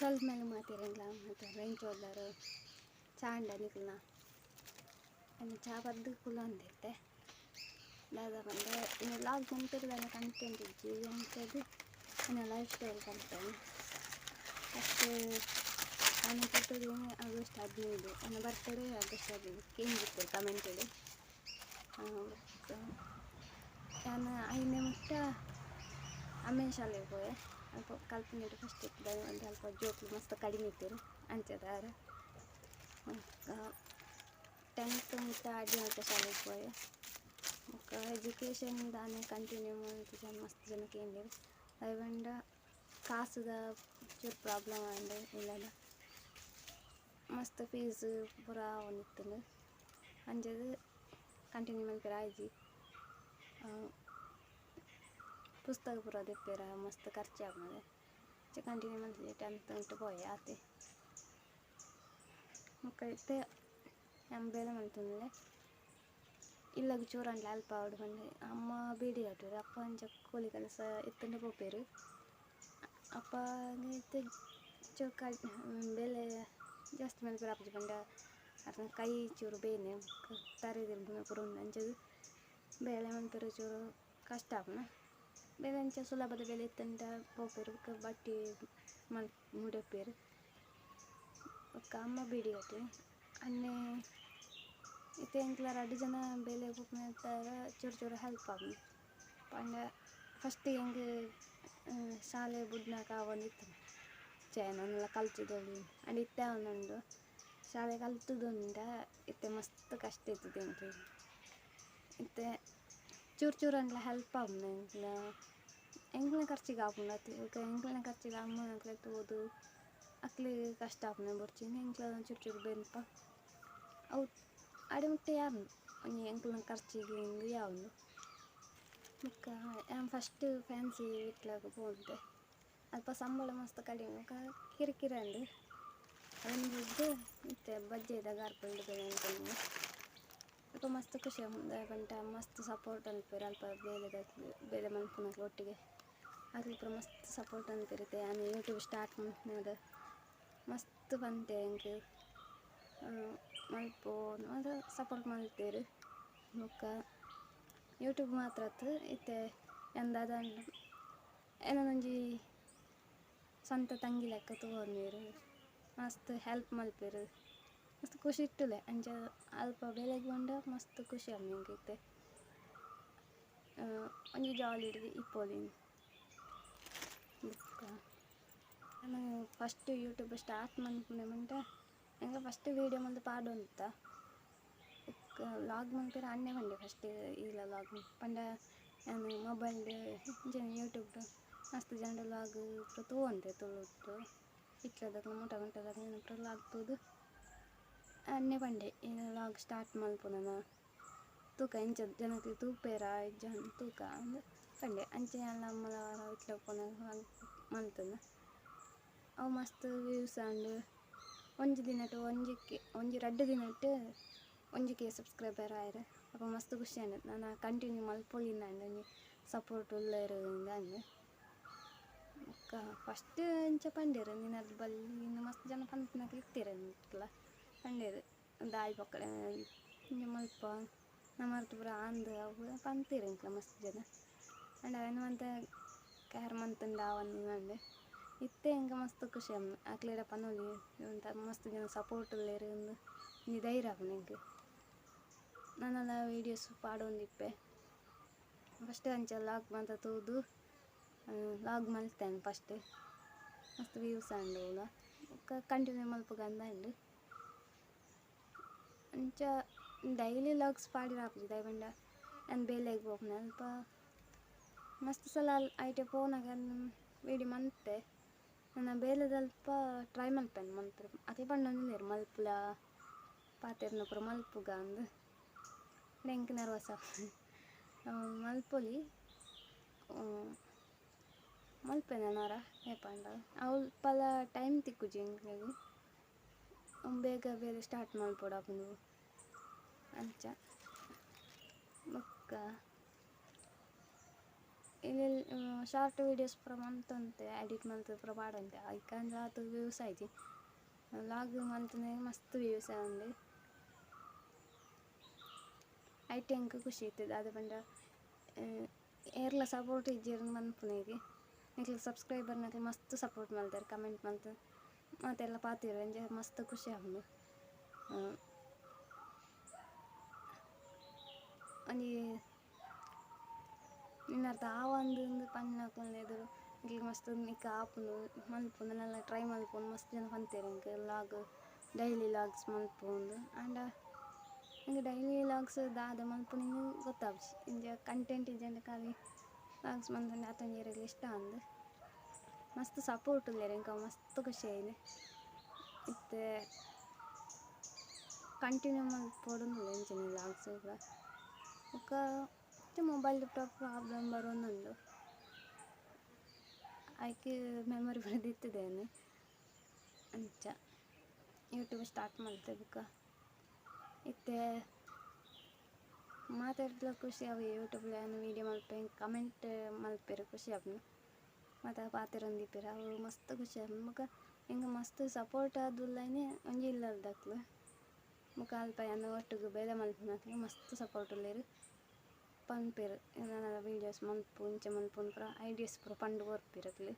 ಸ್ವಲ್ಪ ಮೇಲೆ ಮಾತಿರಂಗಿಲ್ಲ ಮತ್ತು ರೆಂಚ್ ಹೋದಾರು ಚಾಂಡ ನಿಕ್ಲನ ಅನ್ನು ಚಾ ಬದ್ದು ಕುಲ ಅಂದಿತ್ತೆ ದಾದ ಬಂದರೆ ಇನ್ನು ಲಾಗ್ ಬಂತಿರೋದನ್ನು ಕಂಟೆಂಟ್ ಇದ್ದೀವಿ ಅಂಥದ್ದು ಇನ್ನು ಲೈಫ್ ಸ್ಟೈಲ್ ಕಂಟೆಂಟ್ ಫಸ್ಟ್ ನಾನು ಕೊಟ್ಟಿದ್ದೀನಿ ಆಗಸ್ಟ್ 15 ನನ್ನ ಬರ್ತಡೇ ಆಗಸ್ಟ್ 15 ಕೇಂದ್ರಿತ್ತು ಕಮೆಂಟ್ ಹೇಳಿ ನಾನು ಐದನೇ ಮುಟ್ಟ ಅಮ್ಮನ ಶಾಲೆಗೆ ಹೋದೆ ಅಲ್ಪ ಕಲ್ಪನೆ ಫಸ್ಟ್ ಇರ್ತದೆ ಒಂದು ಸ್ವಲ್ಪ ಜೋಕ್ಲು ಮಸ್ತ್ ಕಡಿಮೆ ಇತ್ತು ಅಂಚದಾರ 10th ಮುಟ್ಟ ಅಡ್ಡಿಮಟ್ಟ ಶಾಲೆಗೆ ಹೋದೆ ಎಜುಕೇಷನ್ ದಾನೆ ಕಂಟಿನ್ಯೂ ಮಾಡ್ತಿದ್ದೆ ಮಸ್ತ್ ಜನಕ್ಕೆ ಏನಿಲ್ಲ ಅವಂಡ ಕಾಸುದ ಚೂರು ಪ್ರಾಬ್ಲಮ್ ಆಂಡೆ ಇಲ್ಲದ ಮಸ್ತ್ ಫೀಸ್ ಪೂರ ಒಂದಿತ್ತು ಅಂಜದು ಕಂಟಿನ್ಯೂ ಮಾಡ್ತಾರೆ ಆಯ್ಜಿ ಪುಸ್ತಕ ಪೂರ ದಿಪ್ಪೇರ ಮಸ್ತ್ ಖರ್ಚು ಆಗ್ತದೆ ಕಂಟಿನ್ಯೂ ಮಾಡ್ತಿದ್ದೆ 10th ಉಂಟು ಪೋಯೆ ಆತೆ ಮಕ್ಕಳಿತ್ತೆ ಬೇಲೆ ಮಾಡ್ತಂದ್ರೆ ಇಲ್ಲಾಗ ಚೂರಂಡ್ಲ ಅಲ್ಪ ಆಡು ಬಂದು ಅಮ್ಮ ಬೀಡಿ ಕಟ್ಟರು ಅಪ್ಪ ಅಂಚ ಕೂಲಿ ಕೆಲಸ ಎತ್ತಂಡು ಪೋಪೇರು ಅಪ್ಪ ಇತ್ತು ಚೂರು ಬೆಲೆ ಜಾಸ್ತಿ ಮಲ್ಪೇರು ಅಪ್ಪ ಬಂಡ ಅರ್ಥ ಕೈ ಚೂರು ಬೇನೆ ತರದಿರ್ಬೋದು ಪುರ ಅಂಚದು ಬೇಳೆ ಮಲ್ಪೇರು ಚೂರು ಕಷ್ಟ ಆಪನ ಬೇಲೆ ಅಂಚ ಸುಲಭದ ಬೆಲೆ ಎತ್ತಂಡ ಪೋಪೇರು ಬಟ್ಟೆ ಮುಡಪೇರು ಅಮ್ಮ ಬೀಡಿ ಕಟ್ಟಿ ಅನ್ನೆ ಇತ್ತೆ ಎಂಕ್ಲ 2 ಜನ ಬೇಲೆ ಹೋಗ್ತಾರ ಚೂರು ಚೂರು ಹೆಲ್ಪ್ ಆಗಿ ಪಂಡ ಫಸ್ಟ್ ಹೆಂಗೆ ಶಾಲೆ ಬುಡ್ನಾಕ ಒಂದಿತ್ತು ನನ್ನೆಲ್ಲ ಕಲ್ತಿದ್ದೋಳು ಅಂಡ್ ಇತ್ತೆ ಒಂದೊಂದು ಶಾಲೆ ಕಲ್ತುದುಂಡ ಇತ್ತೆ ಮಸ್ತ್ ಕಷ್ಟ ಇತ್ತು ಎಂಕ್ಲು ಇತ್ತೆ ಚೂರು ಚೂರು ಅಂಡ್ಲ ಹೆಲ್ಪ್ ಆಗುಂಡು ಎಂಕ್ಲಿನ ಖರ್ಚಿಗೆ ಆಪುಂಡು ಈಗ ಎಂಕ್ಲಿನ ಖರ್ಚಿಗೆ ಅಮ್ಮನ ಓದು ಅಕ್ಲಿಗೆ ಕಷ್ಟ ಆಪುಂಡು ಬರ್ಚಿನ ಎಂಕ್ಲ ಚೂರು ಚೂರು ಬೆಲ್ಪ ಅವು ಅಡೆ ಮುಟ್ಟೆ ಯಾರು ಒಂಜಿ ಎಂಕ್ಲಿನ ಖರ್ಚಿಗೆ ಹಿಂಗೆ ಯಾವುದು ನಾನು ಫಸ್ಟ್ ಫ್ಯಾನ್ಸಿ ಇಟ್ಲಾಗ ಹೋದೆ ಅಲ್ಪ ಸಂಬಳ ಮಸ್ತ್ ಕಡಿಮೆ ಕಿರಿಕಿರಿ ಅಂದು ಅದೊಂದು ಇದ್ದು ಇತ್ತೆ ಬಜ್ಜೆದಾಗ ಅರ್ಪಲ್ದು ಬೆಳೆ ಅನ್ಕೊಂಡು ಅಲ್ಪ ಮಸ್ತ್ ಖುಷಿ ಗಂಟ ಮಸ್ತ್ ಸಪೋರ್ಟ್ ಅನ್ಪೇರು ಅಲ್ಪ ಬೇಲೆ ಮಲ್ಪುನಕ್ಕೆ ಒಟ್ಟಿಗೆ ಆಗಲಿ ಪೂರ ಮಸ್ತ್ ಸಪೋರ್ಟ್ ಅನ್ಪಿರುತ್ತೆ ನಾನು ಯೂಟ್ಯೂಬ್ ಸ್ಟಾರ್ಟ್ ಮಾಡ್ದೆ ಮಸ್ತ್ ಬಂತೆ ಹೆಂಗೆ ಮಲ್ಪೋನು ಅದು ಸಪೋರ್ಟ್ ಮಾಡ್ತೇರು ಬೊಕ್ಕ ಯೂಟ್ಯೂಬ್ ಮಾತ್ರ ಇತ್ತೆ ಎಂದಾದ ಏನೊಂದೊಂಜಿ ಸ್ವಂತ ತಂಗಿ ಲೆಕ್ಕ ತಗೊಂಡೇರು ಮಸ್ತ್ ಹೆಲ್ಪ್ ಮಲ್ಪೇರು ಮಸ್ತ್ ಖುಷಿ ಇಟ್ಟಲೆ ಅಂಚ ಅಲ್ಪ ಬೆಲೆಗೆ ಬಂಡ ಮಸ್ತ್ ಖುಷಿ ಆಮೇಲೆ ಒಂಜಿ ಜಾಲಿ ಹಿಡಿದು ಇಪ್ಪೋಲಿನ ಬೊಕ್ಕ ನಾನು ಫಸ್ಟ್ ಯೂಟ್ಯೂಬ್ ಸ್ಟಾರ್ಟ್ ಮಾಡ್ಕೊಂಡೆ ಮಂಟ ನಂಗೆ ಫಸ್ಟ್ ವೀಡಿಯೋ ಮಂದು ಪಾಡು ಅಂತ ಲಾಗ್ ಮಂಪೇರು ಅನ್ನೆ ಬಂಡೆ ಫಸ್ಟ್ ಇಲ್ಲ ಲಾಗ್ ಪಂಡ ನಾನು ಮೊಬೈಲ್ ಯೂಟ್ಯೂಬ್ ಮಸ್ತ್ ಜನ ಲಾಗ್ ತೂವಂತೆ ತುಳುತ್ತು ಇಟ್ಲದಾಗ ಮೂಟ ಗಂಟೆದಾಗ ನಾನು ಲಾಗ್ ತೂದು ಅನ್ನೆ ಬಂಡೆ ಲಾಗ್ ಸ್ಟಾರ್ಟ್ ಮಲ್ಪು ನಾನು ತೂಕ ಇಂಚ ಜನಕ್ಕೆ ತೂಪೇರ ಜನ ತೂಕ ಅಂದು ಕಂಡೆ ಅಂಚೆ ಎಲ್ಲ ಅಮ್ಮಲ ಇಟ್ಲಪ್ಪನ ಮಲ್ತನ ಅವು ಮಸ್ತ್ ವ್ಯೂಸ್ ಅಂಡು ಒಂಜಿ ದಿನಟ್ಟು ಒಂಜಿ 2 ದಿನಟ್ಟು 1K ಸಬ್ಸ್ಕ್ರೈಬರ್ ಆಯ್ರು ಅಪ್ಪ ಮಸ್ತ್ ಖುಷಿ ಅಂಡು ನಾನು ಕಂಟಿನ್ಯೂ ಮಲ್ಪೊಲಿನ ಅಂಡು ಒಂಜಿ ಸಪೋರ್ಟ್ ಉಳ್ಳೇರು ಅಂದು ಫಸ್ಟ್ ಇಂಚ ಪಂಡೇರು ನಿನ್ನದು ಬಲ್ಲಿ ಇನ್ನು ಮಸ್ತ್ ಜನ ಪಂಪನಕ್ಕೆ ಇರ್ತೀರ ಅಂಟ್ಲ ಪಂಡೇರು ದಾಯಿ ಪಕ್ಕಡೆ ಇಂಜ ಮಲ್ಪ ನಮ್ಮರ್ತು ಪೂರ ಅಂದು ಅವು ಪಂತೀರು ಇಂಟ್ಲ ಮಸ್ತ್ ಜನ ಅಂಡ್ ಅವನು ಅಂತ ಕ್ಯಾರ್ ಮಂತಂಡ ಅವನು ಅಂಡೆ ಇತ್ತೆ ಹೆಂಗೆ ಮಸ್ತ್ ಖುಷಿ ಅಕ್ಲೇರ ಪನೋಲಿ ಅಂತ ಮಸ್ತ್ ಜನ ಸಪೋರ್ಟ್ ಉಳ್ಳೇರು ಒಂದು ಧೈರ್ಯ ಆಪುಂಡು ಹೆಂಗೆ ನಾನೆಲ್ಲ ವೀಡಿಯೋಸ್ ಪಾಡೊಂದಿಪ್ಪೆ ಫಸ್ಟ್ ಅಂಚ ಲಾಗ್ ಮಂತ ತೂದು ಲಾಗ್ ಮಲ್ತೇನೆ ಫಸ್ಟ್ ಮಸ್ತ್ ವ್ಯೂಸ್ ಅಂಡು ಕಂಟಿನ್ಯೂ ಮಲ್ಪಗ ಅಂದಂಡು ಅಂಚ ಡೈಲಿ ಲಾಗ್ಸ್ ಪಾಡಿರ ಆಪುಜಿ ದಯಬಂಡ ನಾನು ಬೇಲೆಗೆ ಹೋಗ್ನೆ ಅಲ್ಪ ಮಸ್ತ್ ಸಲ ಐಟೆ ಫೋನಾಗ ವೀಡಿಯೋ ಮಂತೆ ನಾನು ಬೇಲೆದಲ್ಪ ಟ್ರೈ ಮಲ್ಪೇನೆ ಮಲ್ಪರು ಅದೇ ಬಣ್ಣಂದಿರು ಮಲ್ಪುಲ ಪಾತೆರ್ನ ಪೂರ ಮಲ್ಪುಗ ಅಂದು ಹೆಂಗೆ ನರ್ವಸ ಮಲ್ಪೊಲಿ ಮಲ್ಪೇನೆ ನಾರ ಏಪಂಡ ಅವಲ್ಪಲ ಟೈಮ್ ತಿಕ್ಕುಜಿ ಎಂಕ್ಲೆಗ್ ಬೇಗ ಬೇರೆ ಸ್ಟಾರ್ಟ್ ಮಲ್ಪೊಡು ಅಪ್ಪುಂಡು ಅಂಚ ಬೊಕ್ಕ ಇಲ್ಲಿ ಶಾರ್ಟ್ ವೀಡಿಯೋಸ್ ಪೂರ ಮಂತಂತೆ ಎಡಿಟ್ ಮಲ್ತದು ಪೂರ ಪಾಡಂತೆ ಐಕಂದ್ರೆ ಅದು ವ್ಯೂಸ್ ಆಯ್ತು ಲಾಗ್ ಮಲ್ತನೆ ಮಸ್ತ್ ವ್ಯೂಸ್ ಉಂಡು ಐಟಿ ಅಂಕ ಖುಷಿ ಇರ್ತದೆ ಅದು ಬಂದ ಏರ್ಲ ಸಪೋರ್ಟ್ ಇಜ್ಜಿರ್ ಮನ್ಪುನೆಗೆ ನಿಕ್ಲು ಸಬ್ಸ್ಕ್ರೈಬರ್ ನಕ್ಲು ಮಸ್ತ್ ಸಪೋರ್ಟ್ ಮಾಡ್ತಾರೆ ಕಮೆಂಟ್ ಮಲ್ತು ಮತ್ತೆಲ್ಲ ಪಾತಿರು ಎಂಜ ಮಸ್ತ್ ಖುಷಿ ಆಗುಂಡು ಒಂಜಿ ನಿನ್ನರ್ಥ ಆ ಒಂದು ಪಂಡ್ ಹಾಕೊಂಡು ಎದುರು ಈಗ ಮಸ್ತ್ ನಿಕ್ಕ ಆಪುಂಡು ಮಲ್ಪುಂಡು ನೆಲ್ಲ ಟ್ರೈ ಮಲ್ಪುಂಡು ಮಸ್ತ್ ಜನ ಪಂತೇರು ಇಂಕ ಲಾಗ್ ಡೈಲಿ ಲಾಗ್ಸ್ ಮಲ್ಪುಂಡು ಆಂಡ ಇಂಕ ಡೈಲಿ ಲಾಗ್ಸ್ ದಾದ ಮಲ್ಪುಂಡು ಇಂಗೆ ಗೊತ್ತಾಗ್ಸಿ ಇಂಜ ಕಂಟೆಂಟ್ ಇಜ್ಜಂಡ ಖಾಲಿ ಲಾಗ್ಸ್ ಮಲ್ತಂಡೆ ಆತಂಜೇರಿಗೆ ಇಷ್ಟ ಅಂದು ಮಸ್ತ್ ಸಪೋರ್ಟ್ ಉಳ್ಳೇರು ಇಂಕ ಮಸ್ತ್ ಖುಷಿ ಆಯ್ತು ಇತ್ತೆ ಕಂಟಿನ್ಯೂ ಮಲ್ಪೊಡುಂಡು ಎಂಚಿನ ಲಾಗ್ಸ್ ಕೂಡ ಬೊಕ್ಕ ಮೊಬೈಲ್ ಪ್ರಾಬ್ಲಮ್ ಬರೋಂದುಂಡು ಐಕೆ ಮೆಮೊರಿ ಬರೆದಿತ್ತಿದ್ದೇನೆ ಅಂಚ ಯೂಟ್ಯೂಬ್ ಸ್ಟಾರ್ಟ್ ಮಾಡ್ತೆ ಬೊಕ್ಕ ಇತ್ತೆ ಮಾತಾಡ್ಲ ಖುಷಿ ಅವು ಯೂಟ್ಯೂಬ್ಲ ವೀಡಿಯೋ ಮಲ್ಪೆ ಕಮೆಂಟ್ ಮಲ್ಪೆರು ಖುಷಿ ಆಪುಂಡು ಮತ್ತು ಪಾತೆರೊಂದಿಪ್ಪೆರು ಅವು ಮಸ್ತ್ ಖುಷಿ ಆಪುಂಡು ಬೊಕ್ಕ ಹಿಂಗೆ ಮಸ್ತ್ ಸಪೋರ್ಟ್ ಆದುಲ್ಲನೆ ಒಂಜಿ ಇಲ್ಲದಕ್ಲು ಬೊಕ್ಕ ಅಲ್ಪ ಅನ್ನ ಒಟ್ಟಿಗೆ ಬೇಲೆ ಮಲ್ಪುನಕ್ಲು ಮಸ್ತ್ ಸಪೋರ್ಟ್ ಉಳ್ಳೇರು ಪನ್ಪೆರು ನನ್ನ ವೀಡಿಯೋಸ್ ಮಲ್ಪು ಇಂಚ ಮಲ್ಪುನ ಪೂರ ಐಡಿಯಾಸ್ ಪೂರ ಪಂಡು ಕೊರ್ಪಿರಕ್ಲು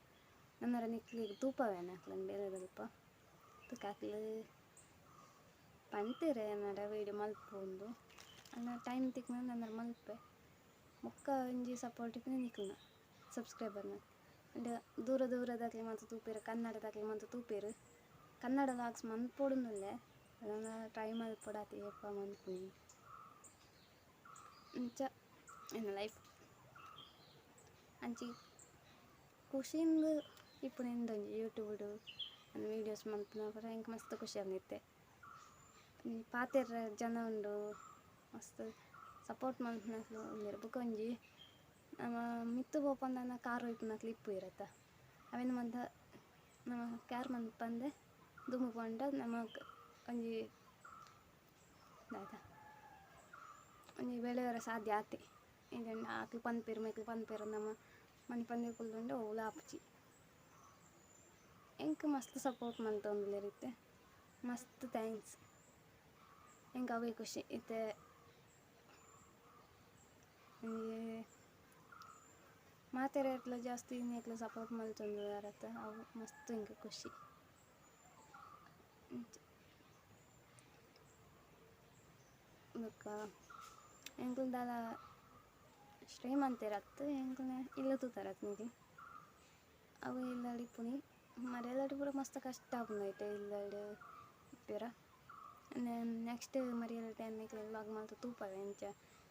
ನನ್ನರ ನಿಕ್ಲಿಗೆ ತೂಪವೇನ ಹಾಕ್ಲಂಡು ಬೇಲೆದಲ್ಪ ತುಕಾಕ್ಲು ಪಂತೇರೆ ನನ್ನರ ವೀಡಿಯೋ ಮಲ್ಪುಂಡು ನನ್ನ ಟೈಮ್ ತಿಕ್ನ ನನ್ನರ ಮಲ್ಪೆ ಬೊಕ್ಕ ಒಂಜಿ ಸಪೋರ್ಟ್ ಇಪ್ಪುನ ನಿಕ್ಲಿನ ಸಬ್ಸ್ಕ್ರೈಬರ್ನ ಅಂಡ್ ದೂರ ದೂರದಾಗ್ಲಿ ಮಾತ್ರ ತೂಪೇರು ಕನ್ನಡದಾಗ್ಲಿ ಮಾತ್ರ ತೂಪೇರು ಕನ್ನಡ ಲಾಗ್ಸ್ ಮನ್ಪೊಡುಂದುಲ್ಲೆ ಅದನ್ನು ಟ್ರೈ ಮಲ್ಪೊಡಾತಿ ಏಪ ಮನ್ಪುನಿ ಇಂಚ ನನ್ನ ಲೈಫ್ ಅಂಚಿ ಖುಷಿಂದು ಇಪ್ಪುನ ಎಂದೊಂಜಿ ಯೂಟ್ಯೂಬ್ಡು ನನ್ನ ವೀಡಿಯೋಸ್ ಮಲ್ಪುನ ಪೂರ ಇಂಕ ಮಸ್ತ್ ಖುಷಿ ಆಂದಿತ್ತೆ ಪಾತೆರ ಜನ ಉಂಡು ಮಸ್ತ್ ಸಪೋರ್ಟ್ ಮಲ್ಪುನಕ್ಲು ಉಳ್ಳೇರು ಬೊಕ ಒಂಜಿ ನಮ್ಮ ಮಿತ್ತು ಪೋಪಂದನ ಕಾರ್ ಒಯ್ಪುನಕ್ಲು ಇಪ್ಪು ಇರತ್ತ ಅವೆನ್ ಮಂತ ನಮ್ಮ ಕ್ಯಾರ್ ಮನ್ಪಂದೆ ದುಮ್ಮು ಪಂಡ ನಮಕ್ ಒಂಜಿ ದಾದ ಒಂಜಿ ಬೆಳೆಯರ ಸಾಧ್ಯ ಆತೆ ಇದನ್ನ ಆಕ್ಲು ಪನ್ಪೆರು ಮೇಕ್ಲು ಪನ್ಪೆರು ನಮ್ಮ ಮನೆ ಪಂದೆ ಕುಲ್ದುಂಡೆ ಓಲ ಆಪುಜಿ ಎಂಕ್ ಮಸ್ತ್ ಸಪೋರ್ಟ್ ಮಲ್ತೊಂದುಲ್ಲೆರ್ ಮಸ್ತ್ ಥ್ಯಾಂಕ್ಸ್ ಎಂಕ್ ಅವೇ ಖುಷಿ ಇತ್ತೆ ಮಾತೆರೆಟ್ಲ ಜಾಸ್ತಿ ಇನ್ನೆಕ್ಲು ಸಪೋರ್ಟ್ ಮಲ್ತೊಂದುಲ್ಲೆರತ್ತ ಅವು ಮಸ್ತ್ ಎಂಕ್ ಖುಷಿ ಬೊಕ್ಕ ಎಂಕ್ಲು ದಾಲ ಶ್ರೀಮಂತೆರತ್ತು ಎಂಕ್ಲೆನ ಇಲ್ಲ ತೂತರತ್ ನಿಧಿ ಅವು ಇಲ್ಲಡ್ ಇಪ್ಪುನಿ ಮರಿಯಲಡ್ ಪೂರ ಮಸ್ತ್ ಕಷ್ಟ ಆಪುಂಡೈತೆ ಇಲ್ಲಡ್ ಇಪ್ಪೆರ ನೆಕ್ಸ್ಟ್ ಮರಿಯಲಡ್ ಎನ್ನೆಕ್ಲೆ ಲಾಗ್ ಮಲ್ತು ತೂಪವೆ ಎಂಚ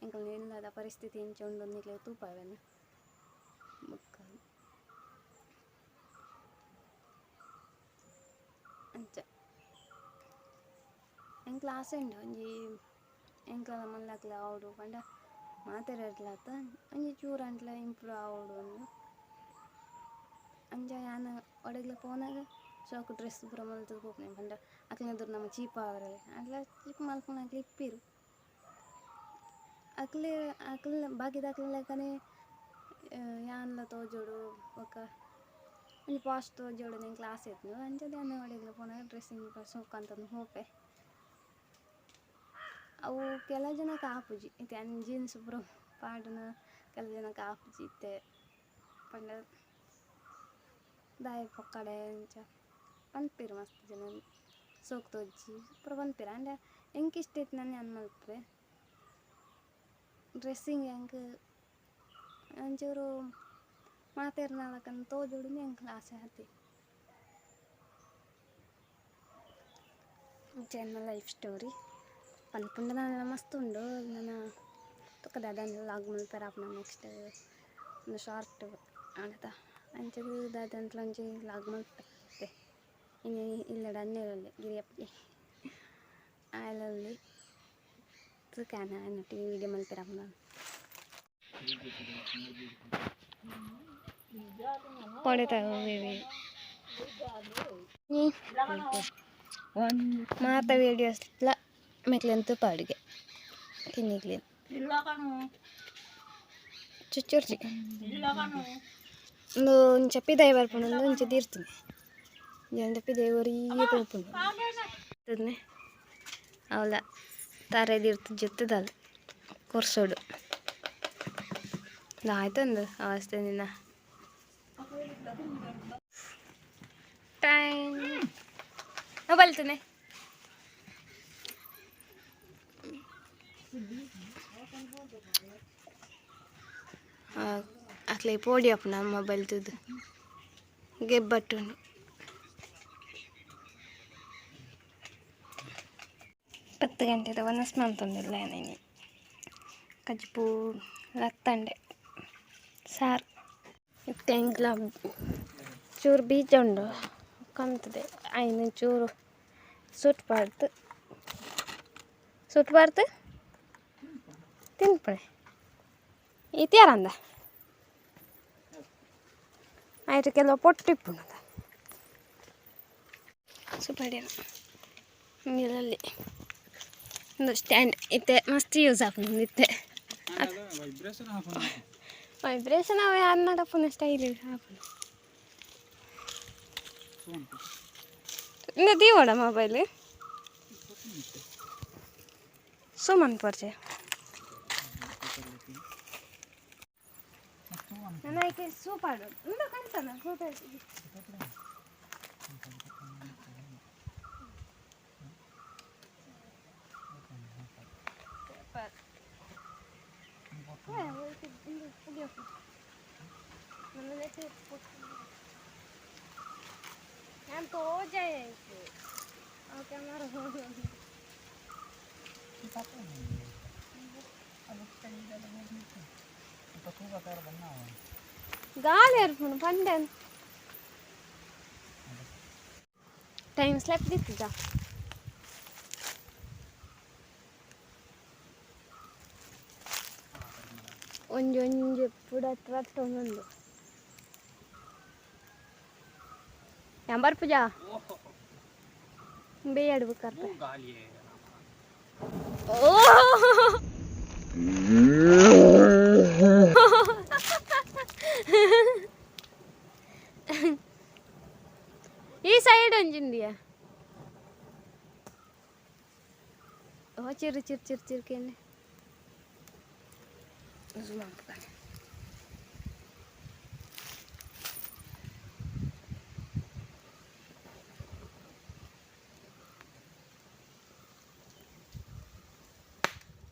ಎಂಕ್ಲೆನ ಇಲ್ಲದ ಪರಿಸ್ಥಿತಿ ಎಂಚ ಉಂಡು ನಿಕ್ಲೆ ತೂಪವೆನ ಬೊಕ್ಕ ಅಂಚ ಎಂಕ್ಲ ಆಸೆ ಉಂಡು ಒಂಜಿ ಎಂಕ್ಲ ಮಲ್ಲಕ್ಲ ಆವಡು ಪಂಡ ಮಾತೆರೆಡ್ಲತ್ತ ಒಂಜಿ ಚೂರು ಅಂಟ್ಲ ಇಂಪ್ರೂವ್ ಆವಡು ಅಂಚ ಯಾನ ಒಡಗ್ಲ ಪೋನಾಗ ಶೋಕು ಡ್ರೆಸ್ ಪೂರ ಮಲ್ತದು ಪೋಪುನೆ ಪಂಡ ಅಕ್ಲೆನ ಎದುರು ನಮ್ಮ ಚೀಪ ಅವರಲ್ಲ ಅಕ್ಲ ಚೀಪ್ ಮಲ್ಪುನಕ್ಲು ಇಪ್ಪಿರು ಅಕ್ಲ ಬಾಕಿದ ಲೆಕ್ಕನೆ ಯಾನ್ಲ ತೋಜೋಡು ಬೊಕ್ಕ ಒಂಜಿ ಪಾಸ್ಟ್ ತೋಜೋಡು ಎಂಕ್ಲ ಆಸೆ ಇತ್ತು ಅಂಚದ ಯಾನ ಒಡಗ್ಲ ಪೋನಾಗ ಡ್ರೆಸ್ಸಿಂಗ್ ಶೋಕು ಅಂತಂದು ಹೋಪೆ ಅವು ಕೆಲ ಜನಕ್ಕೆ ಆಪುಜಿ ಇತ್ತೆ ಅನ್ ಜೀನ್ಸ್ ಪೂರ ಪಾಡುನ ಕೆಲ ಜನಕ್ಕೆ ಆಪುಜಿ ಇತ್ತೆ ಪಂಡ ದಾಯ ಪೊಕ್ಕಡೆ ಅಂಚ ಪನ್ಪೆರು ಮಸ್ತ್ ಜನ ಸೋಕು ತೋಜಿ ಪೂರ ಪನ್ಪೆರು ಅಂಡ ಎಂಕ್ ಇಷ್ಟ ಇತ್ತು ನಾನು ಅನ್ ಮಲ್ಪೆ ಡ್ರೆಸ್ಸಿಂಗ್ ಎಂಕ್ ಒಂಚೂರು ಮಾತೆರ್ನಲಕನ್ ತೋಜೋಡು ಎಂಕ್ಲ ಆಸೆ ಆತಿ ನನ್ನ ಲೈಫ್ ಸ್ಟೋರಿ ಪನ್ಪುಂಡ ನನ್ನ ಮಸ್ತ್ ಉಂಡು ನನ್ನ ತುಕ್ಕದ ಅದನ್ನು ಲಾಗ್ ಮಲ್ಪೆರ ಆಪುನ ನೆಕ್ಸ್ಟ್ ಒಂದು ಶಾರ್ಟ್ ಆಂಡತ ಅಂಚದು ದಾದಂಟ್ಲ ಒಂಜಿ ಲಾಗ್ ಮಲ್ಪೆ ಇನ್ನು ಇಲ್ಲಡ ಅನ್ನೆರಲ್ಲಿ ಗಿರಿಯಪ್ಪಿ ಆಯಲಲ್ಲಿ ತುಕಾನ ಅನ್ನೊಟ್ಟಿಗೆ ವೀಡಿಯೋ ಮಲ್ಪೆರ ಆಪುನ ಪಡೆ ತಗೋಬೇವಿ ಮಾತ ವೀಡಿಯೋಸ್ಲ ಮೆಕ್ಲೆಂತು ಪಾಡಿಗೆ ತಿನ್ನಿಕ್ಲಿ ಚುಚ್ಚುರ್ಚಿ ಒಂದು ಒಂಚ ಪಿದಾಯಿ ಬರ್ಪುಂಡು ಒಂದು ಒಂಚ ತೀರ್ತೀನಿ ಜಂಡ ಪಿದಾಯಿ ಒರಿಯ ತೋಪುಂಡು ಅವಳ ತರೆದಿರ್ತು ಜೊತ್ತದಲ್ಲ ಕೊರ್ಸೋಡು ಆಯ್ತಂದು ಅವಸ್ಥೆ ನಿನ್ನ ಟೈಮ್ ನಾವು ಬಲ್ತೇನೆ అట్లా పోడి అప్పుడు మొబైల్ తుది గెబ్బట్టుండి 10 ಗಂಟೆದ ಒಂದು ಸ್ಮಂತೊಂದಿಲ್ಲ ಏನೇನು ಕಜ್ಪು ಲತ್ತಂಡೆ ಸಾರು ತೆಂಗ್ಲ ಚೂರು ಬೀಜ ಉಂಡು ಕಂತದೆ ಐನು ಚೂರು ಸುಟ್ಬಾರ್ದು ತಿನ್ಪಡೆ ಇತ್ಯಾರಂದ ಆಯ್ತು ಕೆಲವು ಪೊಟ್ಟಿಪ್ಪುಣದ ಸುಪಡಿನ ಮಿಲ್ಲಲ್ಲಿ ಒಂದು ಸ್ಟ್ಯಾಂಡ್ ಇತ್ತೆ ಮಸ್ತ್ ಯೂಸ್ ಆಪುಂಡು ಇತ್ತೆ ವೈಬ್ರೇಷನ್ ಅವೇ ಅನ್ನಡ ಪುನಃ ಸ್ಟೈಲ್ ಆಪುಂಡು ಇಂದ ದೀವಡ ಮೊಬೈಲ್ ಸುಮನ್ ಪರ್ಚೆ ನನಗೆ ಸೂಪರ್ ಇಂದ ಕಂತನ ಸೂಪರ್ ഞാൻ തോജായിട്ട് ഓക്കെ గాలి ఏర్పడు పండే టైం స్లాప్ దిక్కుదా ಒಂಜೊಂಜು ಎప్పుడు ಅಟ್ರಟ್ಟೊಂದು ಎಂಬರ್ ಪೂಜಾ ಬೇಯಡು ಬುಕ್ಕರ್ಪ ಓ ಈ ಸೈಡ್ ಒಂಜಿಂದಿಯಾ ಓ ಚಿರು ಚಿರು ಚಿರು ಚಿರ್ಕೇನೆ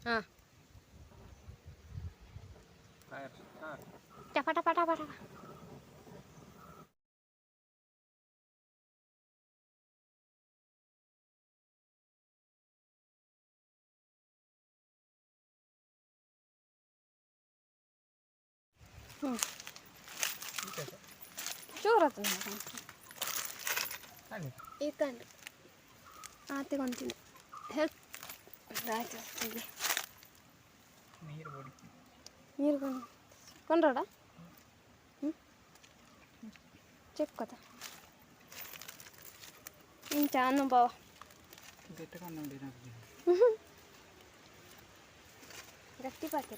हाँ टपा टपा टपा टपा ಚೂರತ್ತು ಈ ತಂಡು ಆತೆ ಕೊಂತೀನಿ ಹೆಲ್ಪ್ ಆಯ್ತು ನೀರು ಕೊಂಡ್ರಾಡ ಚೆಕ್ ಕೊತ್ತ ಇಂಚ ಅನುಭವ ಗಟ್ಟಿ ಪಾತ್ರೆ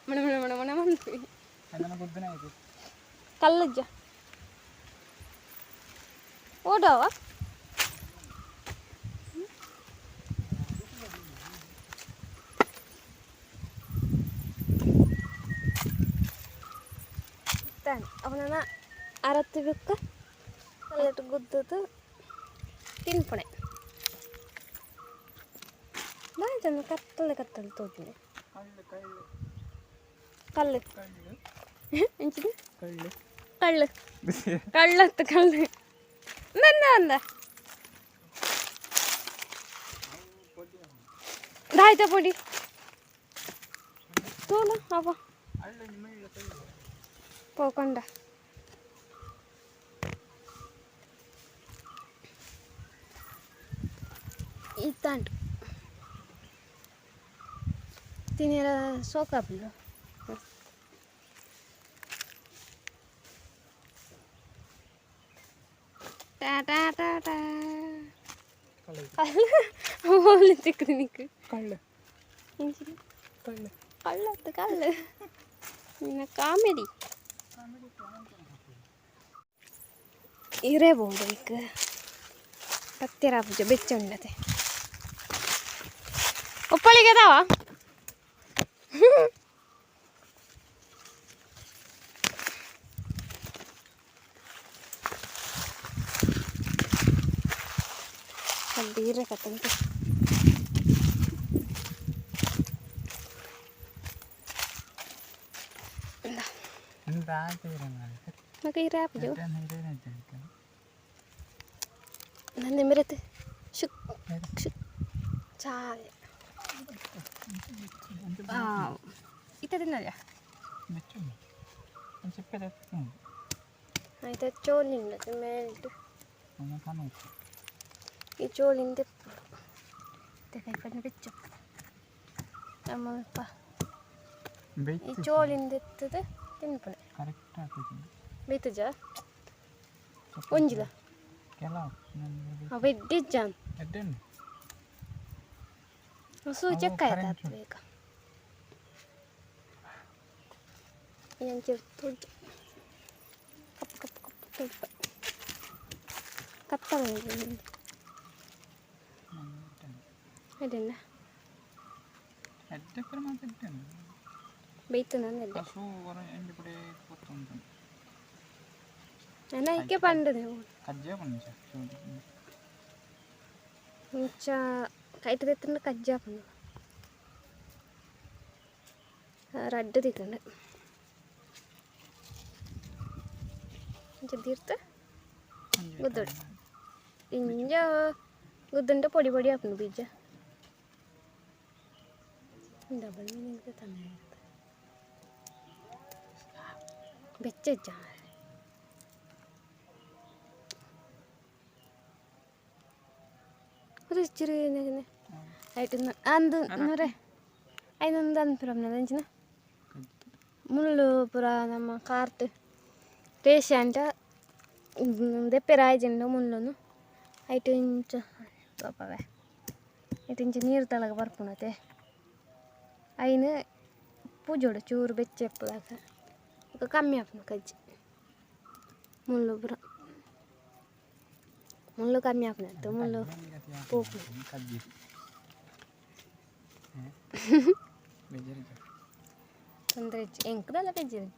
ಮಣ ಮಣ ಮಣ ಮಣ ಮಂತ್ರಿ ಕಲ್ಲಜ್ಜ ಓಡವ ಅವನ ಅರತ್ತು ಬಿಕ್ಕ ಕಲ್ಲಟ್ಟು ಗುದ್ದದು ತಿನ್ಪಣೆ ಬಾಯ್ತಂದು ಕತ್ತಲೆ ತೋತಿನಿ ಕಲ್ಲು ಎಂಚಿದ ಕಳ್ಳು ಕಳ್ಳತ್ತು ಕಲ್ಲು ನನ್ನ ಅಂದ ದಾಯ್ತ ಪೊಡಿ ತೋಲ ಅವ పోకుండా ఇస్తాంటు తినే సోకాపులు టాటా టాటా కళ్ళు చిక్కు నీకు కళ్ళు ಕಳ್ಳತ್ತು ಕಳ್ಳ ನಿನ್ನ ಕಾಮಿಡಿ ಇರೇಬಹುದು ಈಗ ಪತ್ತಿರ ಪೂಜೆ ಬೆಚ್ಚುಂಡತೆ ಒಪ್ಪಳಿಗೆ ಅದಾವ ಬೀರೆ ಕತ್ತಂತೆ maka ira apa jauh nanti meret syuk syuk cai wow itu benar ya betul cepet itu nah itu colin lah temel itu ini colin deh kayak pada becok nama apa ini colin deh tuh deh tempat correct aku betul aja onjila kalau apa dia jam eden musuh cek kayak apa mereka yang certul kapal ini ada nah ada permata eden betul nana ada kasu orang yang dipede potong nana ikut pandu deh kerja pun bisa Inca kayak itu itu kerja pun rada di kan jadi itu gudul inja gudul podi podi apa nu bija double meaning itu tanah becce jangan terus ciri ini itu andu nure ayo nandan problem nanti mulu pura nama kartu ರೇಷ್ ಅಂತ ದೆಪ್ಪೆರಾಯಿ ಜೆಂಡು ಮುಳ್ಳು ಐಟು ಇಂಚು ಪಾಪವೇ ಐಟು ಇಂಚು ನೀರು ತಳಗ ಬರ್ಪುಣತೆ ಐನು ಪೂಜೋಡು ಚೂರು ಬೆಚ್ಚ ಎಪ್ಪದಾಗ ಕಮ್ಮಿ ಆಪನು ಕಜ್ಜಿ ಮುಳ್ಳು ಪುರ ಮುಳ್ಳು ಕಮ್ಮಿ ಆಪನತ್ತು ಮುಳ್ಳು ಪೋಪು ತೊಂದರೆ ಎಂಕದಲ್ಲ ಬೆಜ್ಜಿರಜ್ಜಿ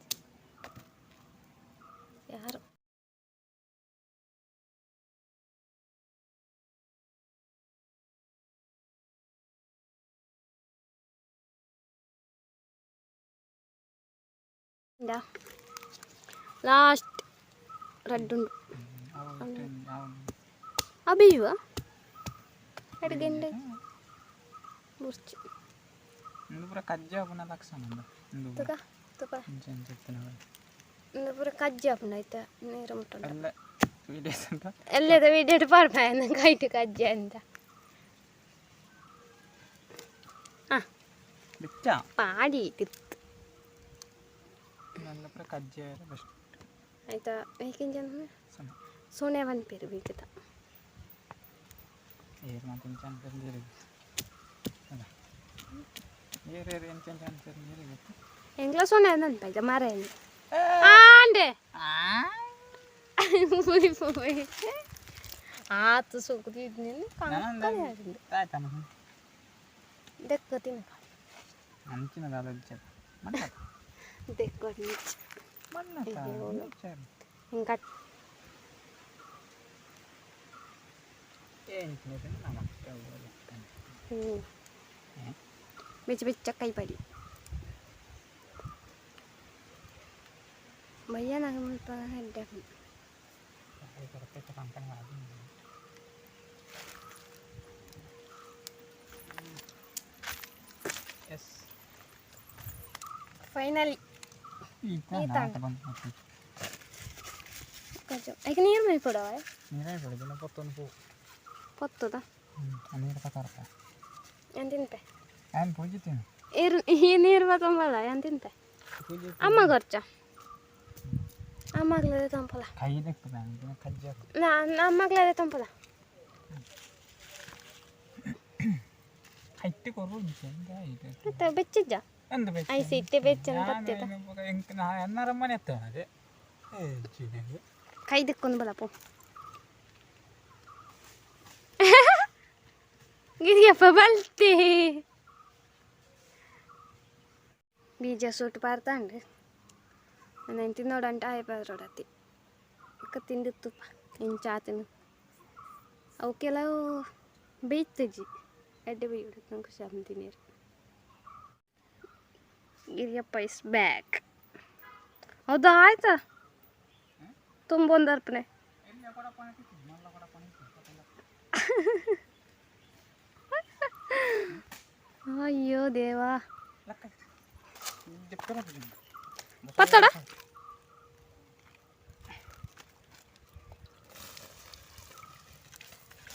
ಯಾರು ಲಾಸ್ಟ್ ರಡ್ಡು ಅಭಿಯುವ ಅಡುಗೆಂಡೆ ಮುರ್ಚಿ ಪೂರ ಕಜ್ಜಿ ಆಪುನ ಲಕ್ಷಣ ತುಕ ತುಕ ಪೂರ ಕಜ್ಜಿ ಆಪುನ ಆಯ್ತಾ ನೀರು ಮುಟ್ಟ ಎಲ್ಲದ ವೀಡಿಯೋ ಪಾರ್ಪ ಕೈಟು ಕಜ್ಜಿ ಅಂತ ಪಾಡಿ ಇಟ್ಟಿತ್ತು ಕಜ್ಜಿ ಆಯ್ತಾ ಹೇಗೆ ಜನ ಸೋನೆ ಒಂದು ಪೇರು ಬೇಕಿತ್ತ ಎಂಗ್ಲ ಸೋನೆ ಅಂತ ಆಯ್ತಾ ಮರ ಆಂಡೆ ಆತು ಸುಗ್ದಿದ್ನೇನು ದೆಕ್ಕತಿನ ಅಂಚಿನ ದೆಕ್ಕಡಿ ಹಿಂಗ ಬೆಚ್ಚ ಬೆಚ್ಚ ಕೈ ಪಡಿ ಭಯ್ಯ ನಂಗೆ ಮುಲ್ಪ ಹೆಡ್ಡೆ ಫೈನಲಿ ಈಗ ನೀರು ಮೈ ಕೊಡವ ನೀರೇ ಬಿಡೋದಿಲ್ಲ ಪೊತ್ತೊಂದು ಪೊತ್ತದ ನೀರು ತಕಾರಪ್ಪ ಎಂತಿಂತೆ ಏನು ಪೂಜಿತೀನಿ ಈ ನೀರು ಬತ್ತಂಬಲ್ಲ ಎಂತಿಂತೆ ಅಮ್ಮ ಗೊರ್ಚ ಅಮ್ಮಗ್ಲದೆ ತಂಪಲ್ಲ ಕೈ ದೆಕ್ಕದ ಕಜ್ಜಿ ಅಮ್ಮಗ್ಲದೆ ತಂಪದ ഹൈറ്റ് കുറവുണ്ട് എന്തായിട്ട് ಮತ್ತೆ ಬೆಚ್ಚಿದ್ದ എന്ത് വെച്ച് ಐಸ್ ಇಟ್ಟೆ ಬೆಚ್ಚನ ಬರ್ತೈತ എന്നാരം മണി എത്താണത് ഏ ಕೈ ದಿಕ್ಕೊಂದು ಬಲಪು ಗಿರಿಯಪ್ಪ ಬಲ್ತಿ ಬೀಜ ಸುಟ್ಟು ಪಾರ್ತಾಂಡ್ರಿ ನಾನು ತಿನ್ನೋಡಂಟ ಆಯ್ಪದ್ರೊಡತ್ತಿ ಅಕ್ಕ ತಿಂದಿತ್ತುಪ್ಪ ಇಂಚಾತನು ಅವು ಕೆಲವು ಬೇಯ್ತಜ್ಜಿ ಎಡ್ಡೆ ಬೇಯ್ಬಿಡುತ್ತೆ ನಂಗೆ ಖುಷಿ ಆಗ್ತೀನಿ ಗಿರಿಯಪ್ಪ ಇಸ್ ಬ್ಯಾಕ್ ಹೌದಾ ಆಯ್ತಾ ತುಂಬೊಂದು ಅರ್ಪಣೆ ಅಯ್ಯೋ ದೇವಾ ಪತ್ತಡ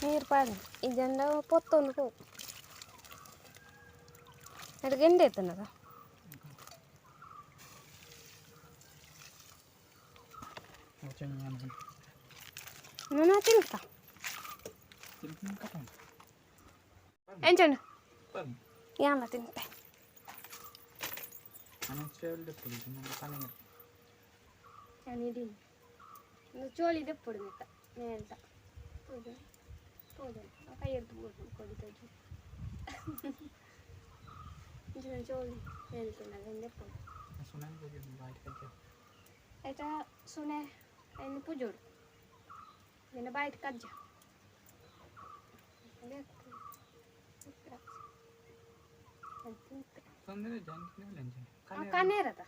ನೀರು ಪಾಡಿ ಈ ಜಂಡ ಪೊತ್ತೊಂದು ಹೋಗು ಅದು ಗೆಂಡೆ ಎತ್ತನದ ನಾನು ತಿನ್ನುತ್ತಾ ಎಂಚಂಡು ಯಾನ ತಿಂತೆ ഞാനിടി ചോളി ദപ്പൊടുന്നിട്ട നേരത്തെ കയ്യെടുത്ത് കൊടുത്തു ചോളി വെളുത്തുണ്ടല്ലോ എൻ്റെ എപ്പോഴും এটা শুনে এনে পুজোর এনে বাইরে কাজ যা কানেরটা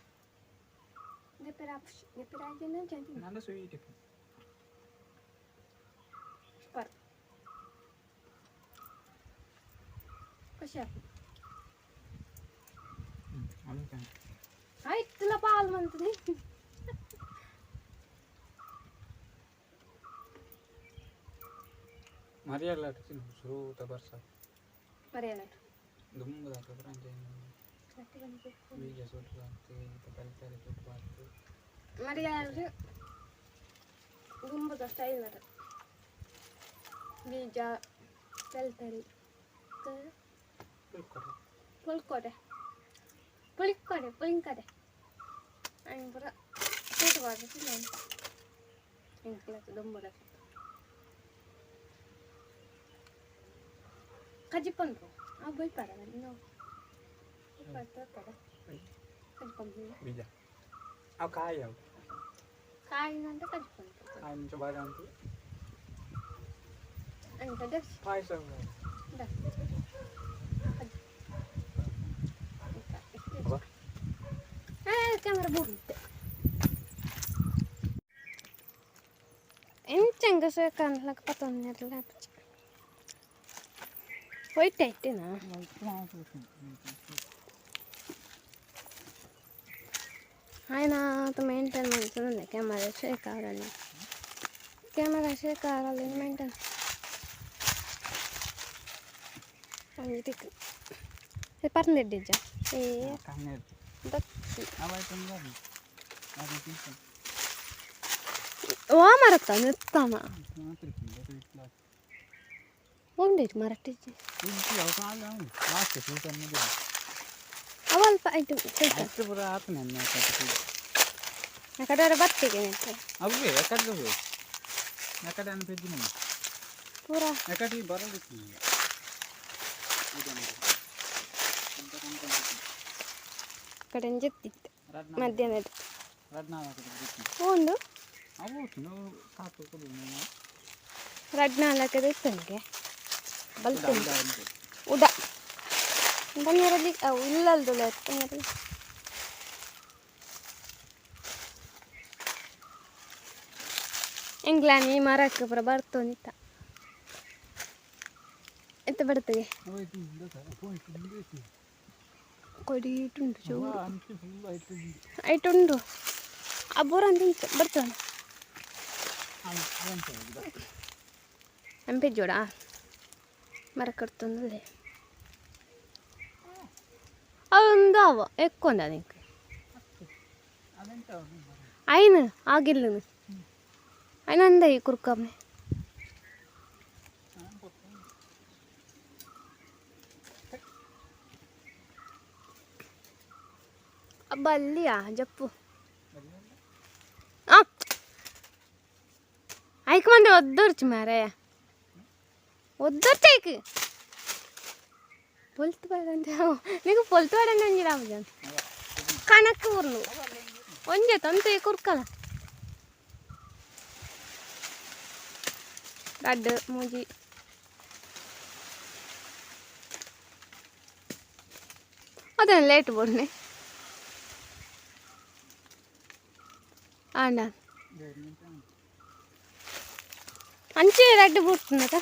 Deperagina jadi. Nanda suwi itu. Par. Kasiap. Amin kan. Hai, telah pahal mantri. Maria lah tu suruh tabarsa. Maria lah. Dumbu dah tu peranjang. Bija suruh nanti tepal cari suruh waktu. Maria ಗುಂಬದ style ಅದ ಬೀಜ ಬೆಳ್ತರಿ ಪುಲ್ಕೊಡೆ ಪುಳಿಂಕಡೆ and ಪುರ ಸೂಟವಾದ ನಾನು ಇಂಕ್ಲತ್ತು ದುಂಬುದ ಕಜಿಪಂದ್ರು ಆ ಬೈಪಾರ ನಾವು ಕಜಿಪಂದ್ರು ಬೀಜ ಅವು ಕಾಯಿ ಅವು ಕಾಯಿನಂತ ಕಜಿಪಂದ್ರು ಕಾಯಿ coba nanti ಅಂತ ದರ್ಶಿ ಪಾಯಸ ಕ್ಯಾಮರಾ ಬೋಗುತ್ತೆ ಎಂಚಂಗ ಕಾಣ್ಲಕ್ಕ ಪತ್ತೊಂದು ವೈಟ್ ಐತೆನಾ ఆయన మెయింటైన్ మంచిగా కెమెరా షేక్ అవ్వాలి కెమెరా షేక్ అవ్వాలి మెయింటైన్ అందుకు പറഞ്ഞിട്ടില്ല ಓ ಮರತ್ತ ನೆತ್ತಾಮ ಒಂದೇಟ್ ಮರಟ್ಟಿದ್ದೆ ಅವಲ್ಪ ಆಯ್ತು ಯಾಕಡೆ ಬತ್ತಿಗೆ ಅವೇ ಯಾಕಡೆ ಯಾಕಡೆ ಅನ್ಪಿದ್ದೀನಿ ಪೂರಾ ಯಾಕಡೆ ಬರೋದು ಕಡೆ ಜೆತ್ತಿತ್ತು ಮಧ್ಯಾಹ್ನದ ಒಂದು ರಡ್ನಾಲ್ಕದ ಇತ್ತು ನನಗೆ ಬಲ್ತೀನಿ ಉಡ ನೀರಲ್ಲಿ ಅವು ಇಲ್ಲಲ್ದಲ್ಲ ನೀರಲ್ಲಿ ಎಂಗ್ಲಾನಿ ಮರಕ್ಕೆ ಪುರ ಬರ್ತೋನಿತ್ತ ಎತ್ತ ಬರ್ತದೆ ಕೊಡಿಟುಂಟು ಚೂರು ಐಟುಂಡು ಅಬ್ಬೂರ ಅಂತ ಬರ್ತಾನೆ ಹಂಪೆ ಜೋಡ ಮರ ಕಟ್ತಂದಲ್ಲೇ ಅವೊಂದು ಅವ ಎಕ್ಕೊಂದ ಅದಕ್ಕೆ ಆಯ್ನ ಆಗಿಲ್ಲ అయినంద ఈ కురుకమ్మే ಬಲ್ಲಿಯಾ ಜಪ್ಪು ಐಕ್ ಮಂದಿ ಒದ್ದರ್ಚು ಮಾರೆ ಒದ್ದರ್ಚ ಐಕ್ పొలుతు పడండి నీకు పొలుతు పడండి అని రామజాన్ కనక్కు ఊర్లు ಒಂಜೆ ತಂತು ಕುರ್ಕಲ ರಡ್ಡು ಮೂಜಿ ಅದೇನು ಲೇಟ್ ಬೋಡ್ನೆ ಆಂಡ ಅಂಚೆ ರಡ್ಡು ಬುಡ್ತುಂದಕ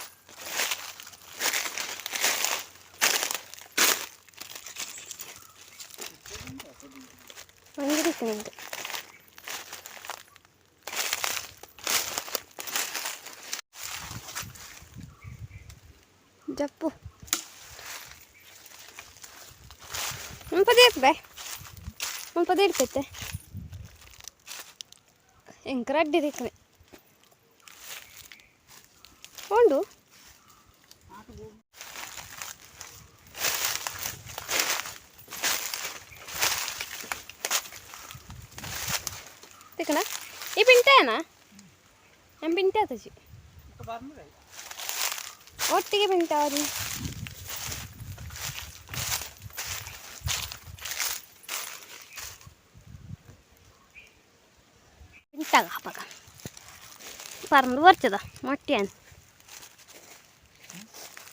ಅಂಗಡಿಕುಂಟು ಜಪ್ಪು ಮುಂಪದೇ ಇರ್ಪೈತೆ ಎಂಕ ರಡ್ಡಿ ದಿಕ್ಕನೆ ಉಂಡು ತಿಕ್ಕಣ ಈ ಪಿಂಟೇನಾ ನಮ್ಮ ಪಿಂಟೆ ಆತಜಿ ಒಟ್ಟಿಗೆ ಪಿಂಟ ಅವ್ರಿ ಪಿಂಟಾಗ ಹಾಪಕ പറന്ന് പറിച്ചതാ മട്ടിയാണ്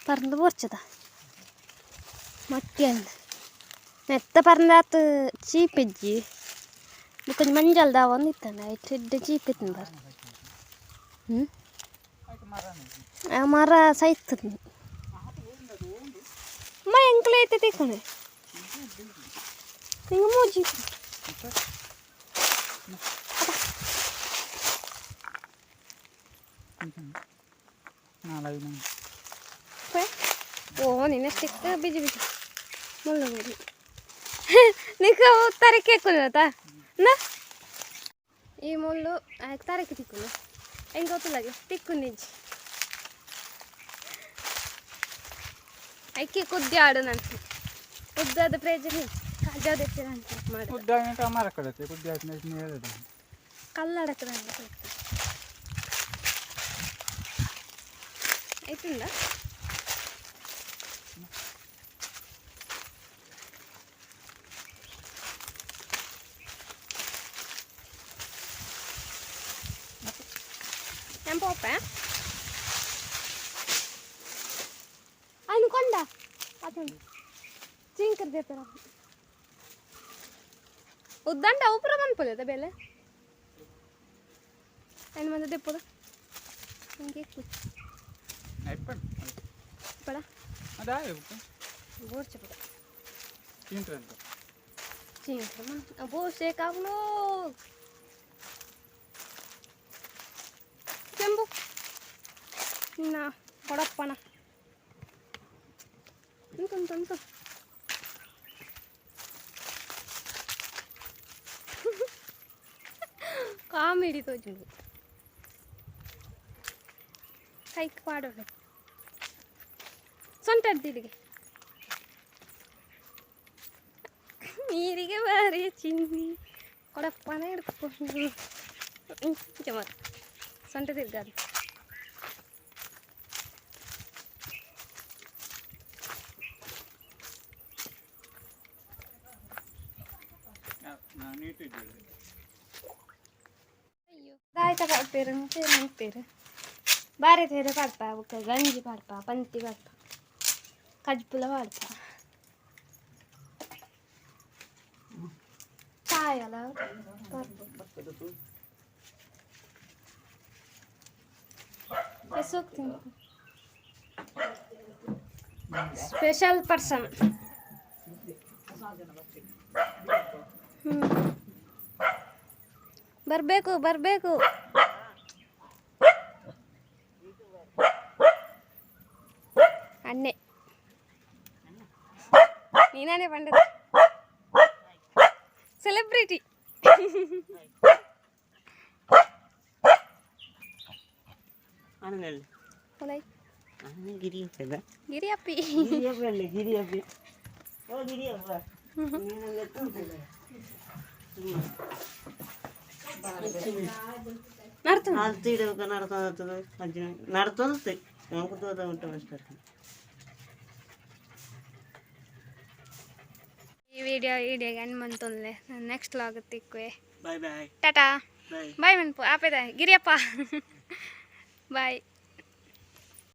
പറന്ന് പറിച്ചതാ മട്ടിയാണ് നെത്ത പറന്നകത്ത് ചീപ്പിജ്ജി కొంచెం మంజాలు దావని ఇస్తాను ఇట్లా చీపెత్తుంది మర సైతుంది మా ఎంకలు అయితే తీసుకోండి ఇంక మోజీ ఓ నిన్న స్టిక్ బిజీ బిజీ ముళ్ళు మరి నీకు తరకి ఎక్కువ కదా ना ಈ ಮುಳ್ಳು ತಾರಕ್ಕೆ ತಿಕ್ಕು ಹೆಂಗೆ ಗೊತ್ತಿಲ್ಲಾಗೆ ತಿಕ್ಕು ನಿಜ ಐಕಿ ಕುದ್ದಿ ಆಡು ನಾನು ಉದ್ದಾದ ಪ್ರೇಜರಿ ಕಾಜಾದ ಅಂತ ಮಾಡಿ ಕಲ್ಲಡಕದ ಆಯ್ತಿಂದ ഞാൻ പോപ്പേ അതിന് കൊണ്ട അതുണ്ട് ചിങ്കർ ದೇತರ ಉದ್ದಂಡ ಉಪರ ಮನ್ಪೊಲೆ ಬೇಲೆ ఆయన మంది తెప్పుడు ఇంకే పడా అదా ఓర్చపడ చింట్రంత చింట్రమ అబో సేకావులో చెంబు నా కొడప్పన ఇంకొంత ಕಾಮಿಡಿ ತೋಜುಂಡು ಕೈಕ್ ಪಾಡೋಡು ಸೊಂಟಡ್ದಿಡಿಗೆ ನೀರಿಗೆ ಬಾರಿ ಚಿನ್ನಿ ಕೊಡಪ್ಪನ ಹಿಡ್ಕೊಂಡು ಜಮ ಸೊಂಟ ತಿರ್ಗಾದು दायचा पाडपेर पेर बारे थेरे पाडपा गंजी पाडपा पंती पाडपा कजपुला पाडपा कायला स्पेशल पर्सन ಬರಬೇಕು ಬರಬೇಕು ಅಣ್ಣೆ ನೀನೇ ಪಂಡದ ಸೆಲೆಬ್ರಿಟಿ ಗಿರಿಯಪ್ಪಿ నడుతుంది వంకుతో ఉంటాం స్టార్ట్. ಈ ವಿಡಿಯೋ ಹನುಮಂತಂದೆ ನೆಕ್ಸ್ಟ್ ಆಗುತ್ತೆ ಬಾಯ್ ಬಾಯ್ ಟಾಟಾ ಬಾಯ್. ಬಾಯ್ ಮನ್ಪು ಆಪೇದ ಗಿರಿಯಪ್ಪ ಬಾಯ್.